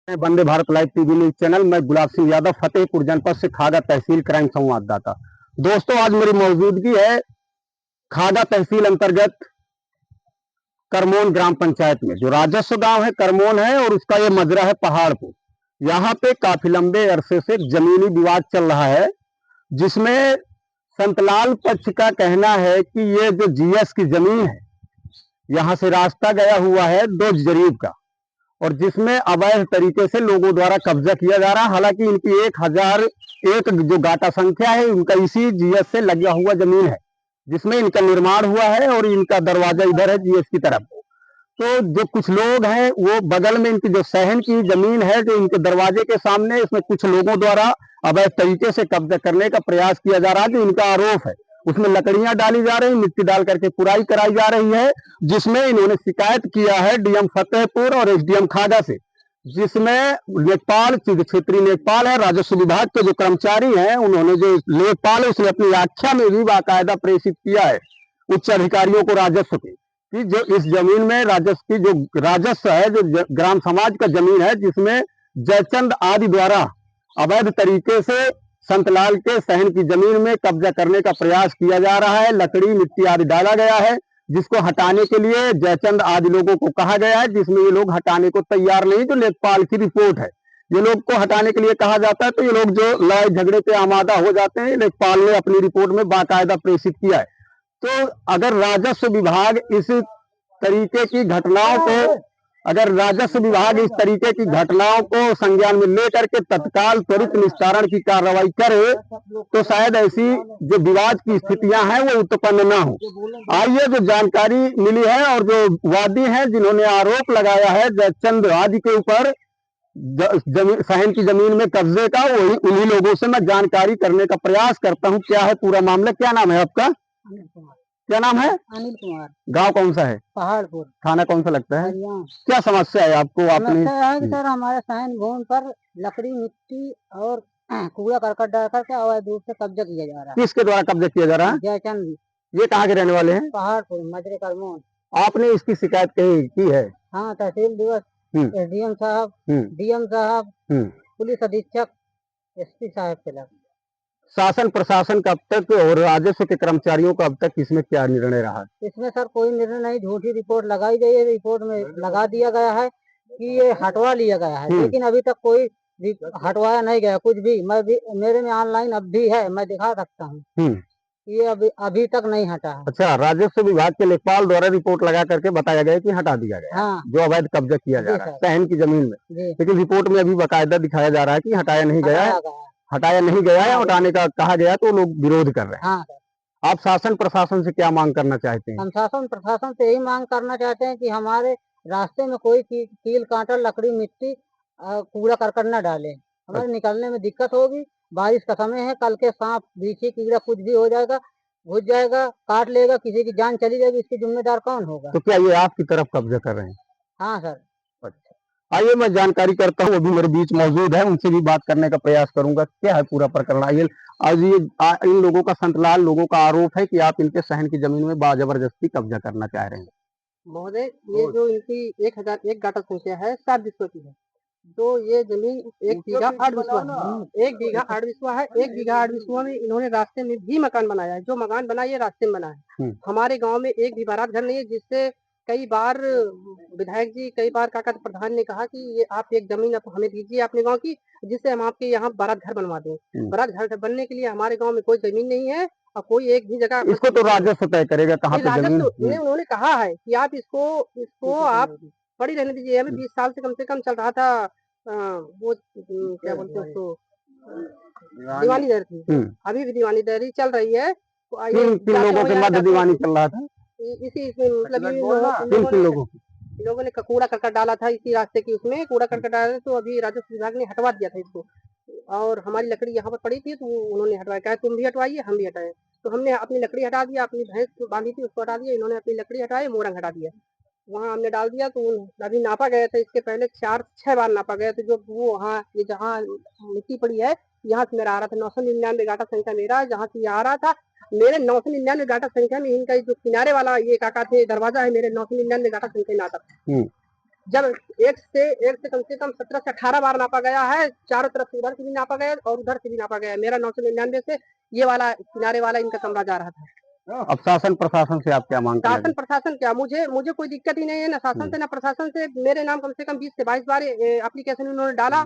वंदे Bharat live TV news channel. मैं गुलाब सिंह यादव, फतेहपुर जनपद से खागा तहसील क्राइम संवाददाता। दोस्तों, आज मेरी मौजूदगी है खागा तहसील अंतर्गत करमोन ग्राम पंचायत में। जो राजस्व गांव है करमोन है और उसका ये मजरा है पहाड़पुर। यहाँ पे काफी लंबे अरसे से जमीनी विवाद चल रहा है, जिसमें संतलाल पक्ष का कहना है कि ये जो जीएस की जमीन है, यहाँ से रास्ता गया हुआ है 2 जरीब का, और जिसमें अवैध तरीके से लोगों द्वारा कब्जा किया जा रहा है। हालांकि इनकी 1001 जो गाटा संख्या है, उनका इसी जीएस से लगा हुआ जमीन है, जिसमें इनका निर्माण हुआ है और इनका दरवाजा इधर है जीएस की तरफ। तो जो कुछ लोग हैं वो बगल में इनकी जो सहन की जमीन है, जो इनके दरवाजे के सामने, इसमें कुछ लोगों द्वारा अवैध तरीके से कब्जा करने का प्रयास किया जा रहा है। जो इनका आरोप है उसमें लकड़ियां डाली जा रही, मिट्टी डाल करके पुराई कराई जा रही है, जिसमें इन्होंने शिकायत किया है डीएम फतेहपुर और एसडीएम खागा से, जिसमें लेखपाल, क्षेत्रीय लेखपाल है, राजस्व विभाग के जो कर्मचारी हैं, उन्होंने जो लेखपाल है उसने अपनी व्याख्या में भी बाकायदा प्रेषित किया है उच्च अधिकारियों को राजस्व के, कि जो इस जमीन में राजस्व की जो राजस्व है, जो ग्राम समाज का जमीन है, जिसमें जयचंद आदि द्वारा अवैध तरीके से संतलाल के सहन की जमीन में कब्जा करने का प्रयास किया जा रहा है। लकड़ी, मिट्टी आदि डाला गया है, जिसको हटाने के लिए जयचंद आदि लोगों को कहा गया है, जिसमें ये लोग हटाने को तैयार नहीं। जो लेखपाल की रिपोर्ट है, ये लोग को हटाने के लिए कहा जाता है तो ये लोग जो लड़ाई झगड़े पे आमादा हो जाते हैं। लेखपाल ने अपनी रिपोर्ट में बाकायदा प्रेषित किया है। तो अगर राजस्व विभाग इस तरीके की घटनाओं को अगर राजस्व विभाग इस तरीके की घटनाओं को संज्ञान में लेकर के तत्काल त्वरित निस्तारण की कार्रवाई करे, तो शायद ऐसी जो विवाद की स्थितियां हैं वो उत्पन्न ना हो। आइए, जो जानकारी मिली है और जो वादी हैं जिन्होंने आरोप लगाया है जयचंद आदि के ऊपर सहन की जमीन में कब्जे का, वही उन्हीं लोगों से मैं जानकारी करने का प्रयास करता हूँ। क्या है पूरा मामला? क्या नाम है आपका? क्या नाम है? अनिल कुमार। गांव कौन सा है? पहाड़पुर। थाना कौन सा लगता है? क्या समस्या है आपको? आपने है कि सर हमारे सहन भूमि पर लकड़ी, मिट्टी और कूड़ा करकट डाल करके अवैध रूप से कब्जा किया जा रहा है। किसके द्वारा कब्जा किया जा रहा है? जयचंद। ये कहाँ के रहने वाले हैं? पहाड़पुर, मजरे करमोन। आपने इसकी शिकायत की है? हाँ, तहसील दिवस, एसडीएम साहब, डीएम साहब, पुलिस अधीक्षक, एसपी साहब के लग। शासन प्रशासन का अब तक और राजस्व के कर्मचारियों का अब तक इसमें क्या निर्णय रहा? इसमें सर कोई निर्णय नहीं, झूठी रिपोर्ट लगाई गई है। रिपोर्ट में लगा दिया गया है कि ये हटवा लिया गया है, लेकिन अभी तक कोई हटवाया नहीं गया कुछ भी। मैं भी, मेरे में ऑनलाइन अब भी है, मैं दिखा सकता हूँ। ये अभी तक नहीं हटा है। अच्छा, राजस्व विभाग के लेखपाल द्वारा रिपोर्ट लगा करके बताया गया कि हटा दिया गया। हाँ, जो अवैध कब्जा किया जा रहा है सहन की जमीन में, लेकिन रिपोर्ट में अभी बाकायदा दिखाया जा रहा है कि हटाया नहीं गया है। हटाया नहीं गया है, हटाने का कहा गया तो लोग विरोध कर रहे हैं। हाँ, आप शासन प्रशासन से क्या मांग करना चाहते हैं? हम शासन प्रशासन से यही मांग करना चाहते हैं कि हमारे रास्ते में कोई कील कांटा, लकड़ी, मिट्टी, कूड़ा करकट न डाले। हमारे निकलने में दिक्कत होगी। बारिश का समय है, कल के सांप, बिच्छी, कीड़ा कुछ भी हो जाएगा, घुस जाएगा, काट लेगा, किसी की जान चली जाएगी, इसकी जिम्मेदार कौन होगा? तो क्या ये आपकी तरफ कब्जा कर रहे हैं? हाँ सर। अच्छा, आइए मैं जानकारी करता हूँ, अभी मेरे बीच मौजूद है, उनसे भी बात करने का प्रयास करूंगा। क्या है पूरा प्रकरण? आइए, आज ये इन लोगों का, संतलाल लोगों का आरोप है कि आप इनके सहन की जमीन में बाजबरदस्ती कब्जा करना चाह रहे हैं। महोदय, ये जो इनकी 1001 गाटा संख्या है, 7 विश्व की है। तो ये जमीन 1 बीघा 8 विश्वा है। 1 बीघा 8 विश्वा है। 1 बीघा 8 विश्वा में इन्होंने रास्ते में भी मकान बनाया है। जो मकान बना ये रास्ते में बना है। हमारे गांव में एक भी बारात घर नहीं है, जिससे कई बार विधायक जी, कई बार काका प्रधान ने कहा कि ये आप एक जमीन आप हमें दीजिए अपने गांव की, जिससे हम आपके यहाँ बारात घर बनवा दें। बारात घर बनने के लिए हमारे गांव में कोई जमीन नहीं है और कोई एक भी जगह। इसको तो राजस्व तय करेगा कहाँ पे जमीन। उन्होंने कहा है कि आप इसको आप पड़ी रहने दीजिए। हमें 20 साल से कम चल रहा था। वो क्या बोलते हैं उसको, दीवानी दर थी। अभी भी दीवानी दर चल रही है। तो किन लोगों के मध्य दीवानी चल रहा था? इसी मतलब लोगों ने कूड़ा करकट डाला था इसी रास्ते की, उसमें कूड़ा करकट डाला, तो अभी राजस्व विभाग ने हटवा दिया था इसको। और हमारी लकड़ी यहाँ पर पड़ी थी तो उन्होंने हटवाया। कहा तुम भी हटवाइए, हम भी हटाए। तो हमने अपनी लकड़ी हटा दिया, अपनी भैंस जो बांधी थी उसको हटा दिया। इन्होंने अपनी लकड़ी हटाई, मोरंग हटा दिया, वहाँ हमने डाल दिया। तो अभी नापा गया था, इसके पहले 4-6 बार नापा गया। तो जो वो वहाँ ये जहाँ मिट्टी पड़ी है, यहाँ से मेरा आ रहा था 999 गाटा संख्या मेरा, जहाँ से आ रहा था मेरे 999 गाटा संख्या में। इनका जो किनारे वाला ये काका थे, दरवाजा है, मेरे 999 गाटा संख्या में आता था। जब एक से कम 17 से 18 बार नापा गया है, चारों तरफ से उधर से भी नापा गया और उधर से भी नापा गया। मेरा 999 से ये वाला किनारे वाला इनका कमरा जा रहा था। अब शासन प्रशासन से आप क्या मांग कर शासन प्रशासन क्या, मुझे कोई दिक्कत ही नहीं है, ना शासन से ना प्रशासन से। मेरे नाम कम से कम 20 से 22 बार एप्लीकेशन उन्होंने डाला।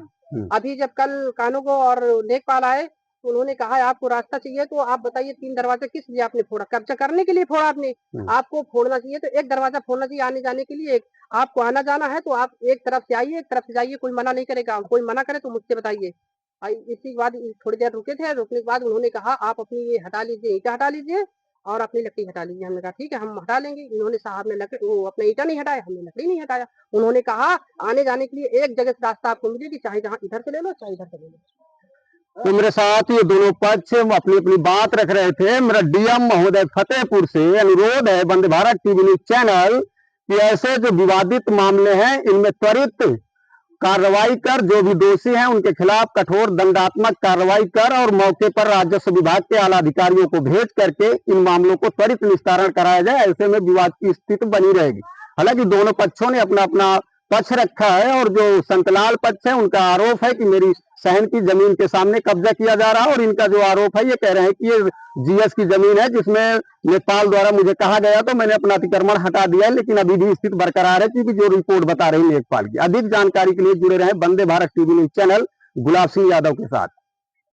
अभी जब कल कानूगो और लेखपाल आए तो उन्होंने कहा आपको रास्ता चाहिए तो आप बताइए 3 दरवाजा किस लिए आपने फोड़ा? कब्जा करने के लिए फोड़ा आपने? आपको फोड़ना चाहिए तो एक दरवाजा फोड़ना चाहिए आने जाने के लिए। आपको आना जाना है तो आप एक तरफ से आइए, एक तरफ से जाइए, कोई मना नहीं करेगा। कोई मना करे तो मुझसे बताइए। इसी के बाद थोड़ी देर रुके थे, रुकने के बाद उन्होंने कहा आप अपनी ये हटा लीजिए, ईटा हटा लीजिए और अपनी लकड़ी हटा लीजिए। हमने कहा ठीक है हम हटा लेंगे। इन्होंने साहब ने लकड़ी वो अपना ईटा नहीं हटाया, हमने लकड़ी नहीं हटाया। उन्होंने कहा आने जाने के लिए एक जगह से रास्ता आपको मिलेगी, चाहे जहाँ इधर से ले लो चाहे इधर से ले लो। तो मेरे साथ ये दोनों पक्ष अपनी अपनी बात रख रहे थे। मेरा डीएम महोदय फतेहपुर से अनुरोध है Vande Bharat TV news channel कि ऐसे जो विवादित मामले हैं इनमें त्वरित कार्रवाई कर, जो भी दोषी हैं उनके खिलाफ कठोर दंडात्मक कार्रवाई कर और मौके पर राजस्व विभाग के आला अधिकारियों को भेज करके इन मामलों को त्वरित निस्तारण कराया जाए। ऐसे में विवाद की स्थिति बनी रहेगी। हालांकि दोनों पक्षों ने अपना अपना पक्ष रखा है और जो संतलाल पक्ष है उनका आरोप है कि मेरी सहन की जमीन के सामने कब्जा किया जा रहा है और इनका जो आरोप है ये कह रहे हैं कि ये जीएस की जमीन है जिसमें नेपाल द्वारा मुझे कहा गया तो मैंने अपना अतिक्रमण हटा दिया है, लेकिन अभी भी स्थिति बरकरार है क्योंकि जो रिपोर्ट बता रही है नेपाल की। अधिक जानकारी के लिए जुड़े रहे Vande Bharat TV news channel Gulab Singh Yadav के साथ।